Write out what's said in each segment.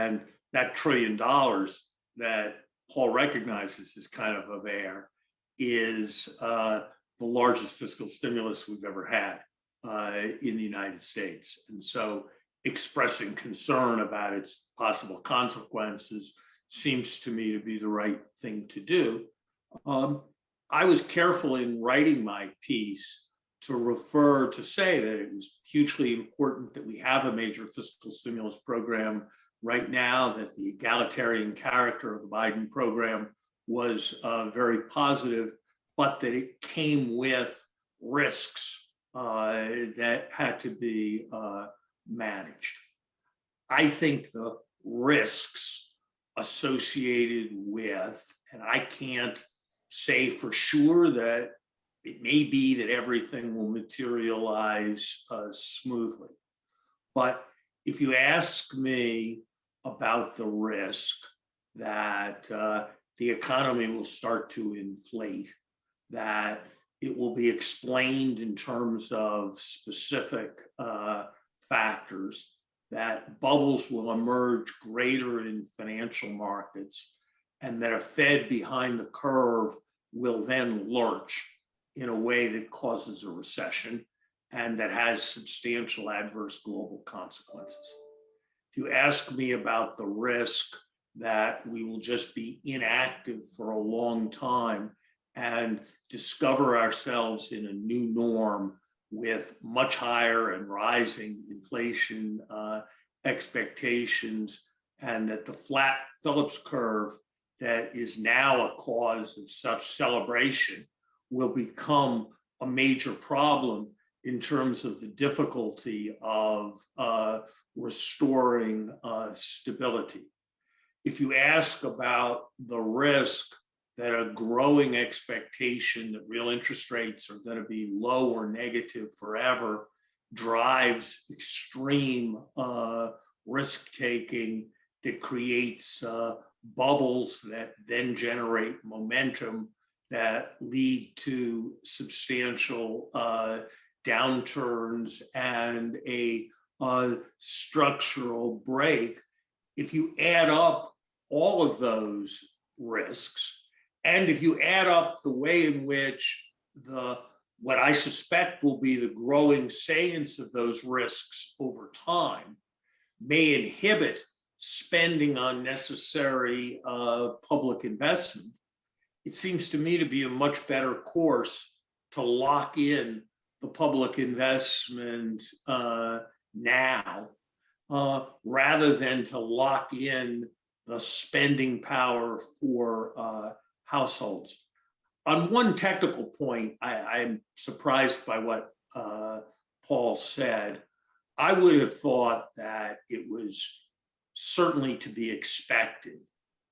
And that $1 trillion that Paul recognizes as kind of air is the largest fiscal stimulus we've ever had in the United States. And so expressing concern about its possible consequences seems to me to be the right thing to do. I was careful in writing my piece to say that it was hugely important that we have a major fiscal stimulus program right now, that the egalitarian character of the Biden program was very positive, but that it came with risks that had to be managed. I think the risks associated with, and I can't say for sure that it may be that everything will materialize smoothly. But if you ask me about the risk that the economy will start to inflate, that it will be explained in terms of specific factors, that bubbles will emerge greater in financial markets, and that a Fed behind the curve will then lurch in a way that causes a recession and that has substantial adverse global consequences. If you ask me about the risk that we will just be inactive for a long time and discover ourselves in a new norm with much higher and rising inflation expectations, and that the flat Phillips curve that is now a cause of such celebration will become a major problem in terms of the difficulty of restoring stability. If you ask about the risk that a growing expectation that real interest rates are going to be low or negative forever drives extreme risk-taking that creates bubbles that then generate momentum that lead to substantial downturns and a structural break. If you add up all of those risks, and if you add up the way in which what I suspect will be the growing salience of those risks over time may inhibit spending on necessary public investment, it seems to me to be a much better course to lock in the public investment now rather than to lock in the spending power for households. On one technical point, I'm surprised by what Paul said. I would have thought that it was certainly to be expected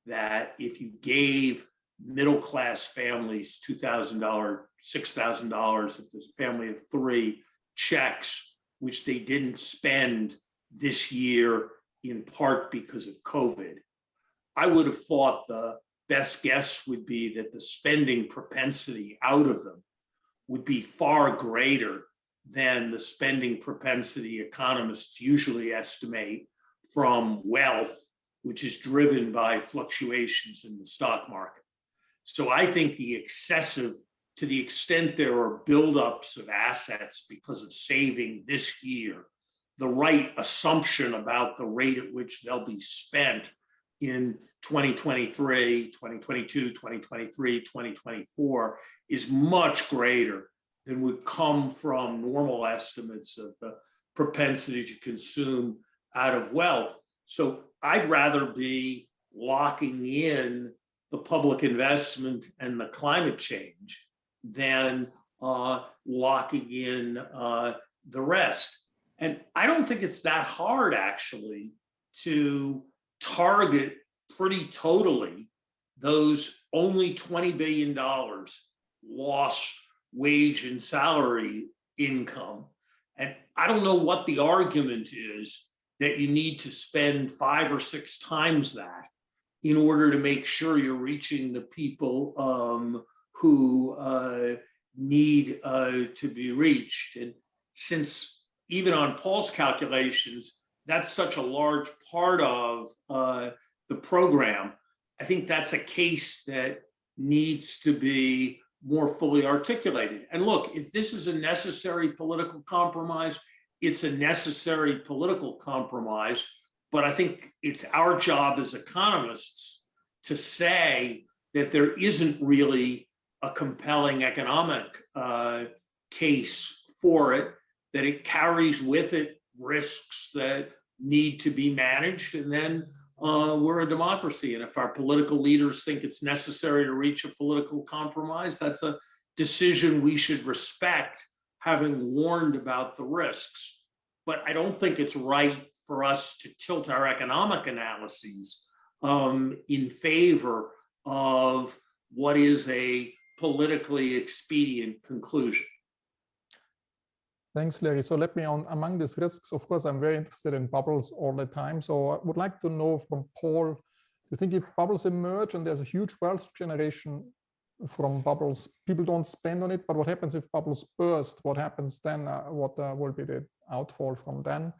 that if you gave middle-class families $2,000, $6,000, if there's a family of three, checks, which they didn't spend this year in part because of COVID, I would have thought the best guess would be that the spending propensity out of them would be far greater than the spending propensity economists usually estimate from wealth, which is driven by fluctuations in the stock market. So I think to the extent there are buildups of assets because of saving this year, the right assumption about the rate at which they'll be spent in 2023, 2022, 2023, 2024 is much greater than would come from normal estimates of the propensity to consume out of wealth. So I'd rather be locking in the public investment and the climate change than locking in the rest. And I don't think it's that hard, actually, to target pretty totally those only $20 billion lost wage and salary income. And I don't know what the argument is that you need to spend 5 or 6 times that in order to make sure you're reaching the people who need to be reached. And since even on Paul's calculations, that's such a large part of the program. I think that's a case that needs to be more fully articulated. And look, if this is a necessary political compromise, it's a necessary political compromise. But I think it's our job as economists to say that there isn't really a compelling economic case for it, that it carries with it risks that need to be managed. And then we're a democracy. And if our political leaders think it's necessary to reach a political compromise, that's a decision we should respect, having warned about the risks. But I don't think it's right for us to tilt our economic analyses in favor of what is a politically expedient conclusion. Thanks, Larry. So let me among these risks, of course, I'm very interested in bubbles all the time. So I would like to know from Paul, do you think if bubbles emerge and there's a huge wealth generation from bubbles, people don't spend on it, but what happens if bubbles burst? What happens then? What will be the outfall from then?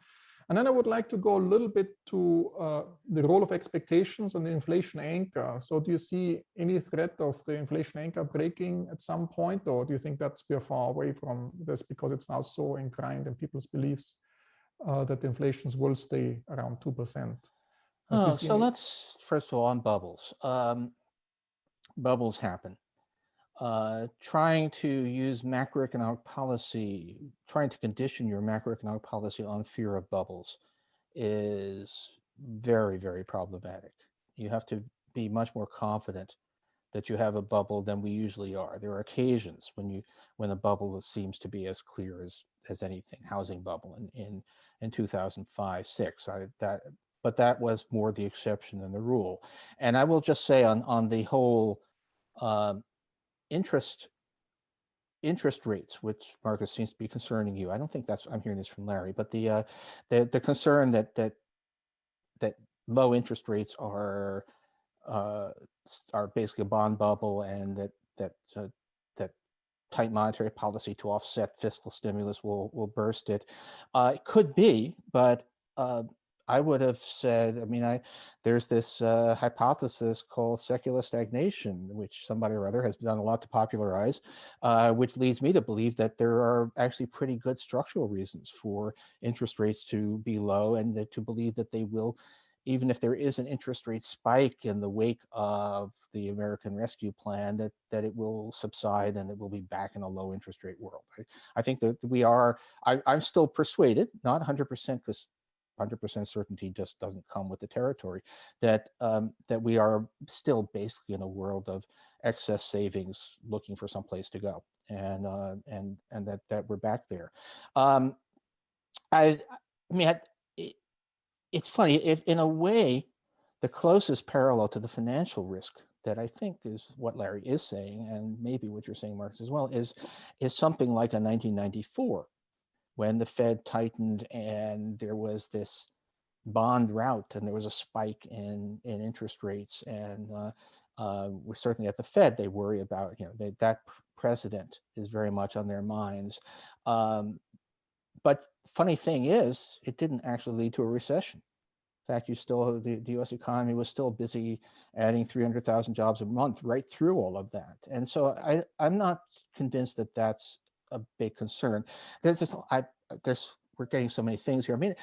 And then I would like to go a little bit to the role of expectations and the inflation anchor. So do you see any threat of the inflation anchor breaking at some point, or do you think that's we're far away from this because it's now so ingrained in people's beliefs that the inflations will stay around 2%? So let's, first of all, on bubbles. Bubbles happen. Trying to use macroeconomic policy, trying to condition your macroeconomic policy on fear of bubbles is very, very problematic. You have to be much more confident that you have a bubble than we usually are. There are occasions when a bubble seems to be as clear as anything. Housing bubble in 2005-06. But that was more the exception than the rule. And I will just say on the whole interest rates, which Marcus seems to be concerning you. I don't think that's, I'm hearing this from Larry, but the concern that low interest rates are basically a bond bubble, and that tight monetary policy to offset fiscal stimulus will burst it. It could be, but I would have said, I mean, there's this hypothesis called secular stagnation, which somebody or other has done a lot to popularize, which leads me to believe that there are actually pretty good structural reasons for interest rates to be low, and to believe that they will, even if there is an interest rate spike in the wake of the American Rescue Plan, that it will subside and it will be back in a low interest rate world. I think that we are, I'm still persuaded, not 100%, because 100% certainty just doesn't come with the territory, that we are still basically in a world of excess savings looking for some place to go, and that we're back there. I mean, it's funny, if in a way, the closest parallel to the financial risk that I think is what Larry is saying, and maybe what you're saying, Marcus, as well, is something like a 1994, when the Fed tightened and there was this bond rout and there was a spike in interest rates, and we're certainly at the Fed, they worry about, that precedent is very much on their minds. But funny thing is, it didn't actually lead to a recession. In fact, the US economy was still busy adding 300,000 jobs a month right through all of that. And so I'm not convinced that that's a big concern. We're getting so many things here. I mean,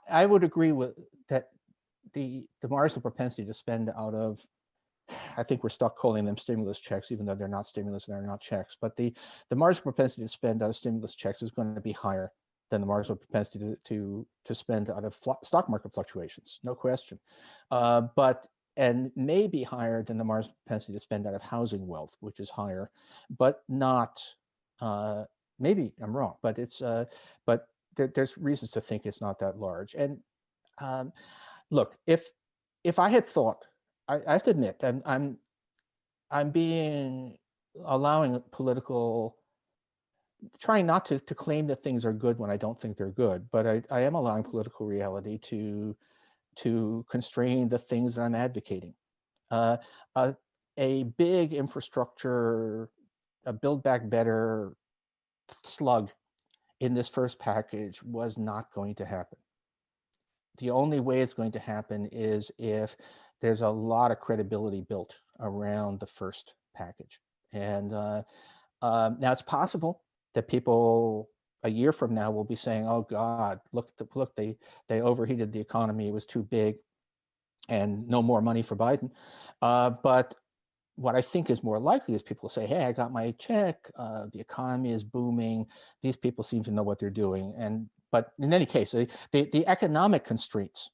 I would agree with that. The marginal propensity to spend out of, I think we're stuck calling them stimulus checks, even though they're not stimulus and they're not checks. But the marginal propensity to spend out of stimulus checks is going to be higher than the marginal propensity to spend out of stock market fluctuations, no question. And may be higher than the marginal propensity to spend out of housing wealth, which is higher, but not. Maybe I'm wrong, but there's reasons to think it's not that large. And look, if I had thought, I have to admit, I'm allowing political, trying not to claim that things are good when I don't think they're good, but I am allowing political reality to constrain the things that I'm advocating. A big infrastructure, a Build Back Better slug in this first package was not going to happen. the only way it's going to happen is if there's a lot of credibility built around the first package. And now it's possible that people a year from now will be saying, "Oh God, look, they overheated the economy; it was too big, and no more money for Biden." But what I think is more likely is people say, "Hey, I got my check. The economy is booming. These people seem to know what they're doing." But in any case, the economic constraints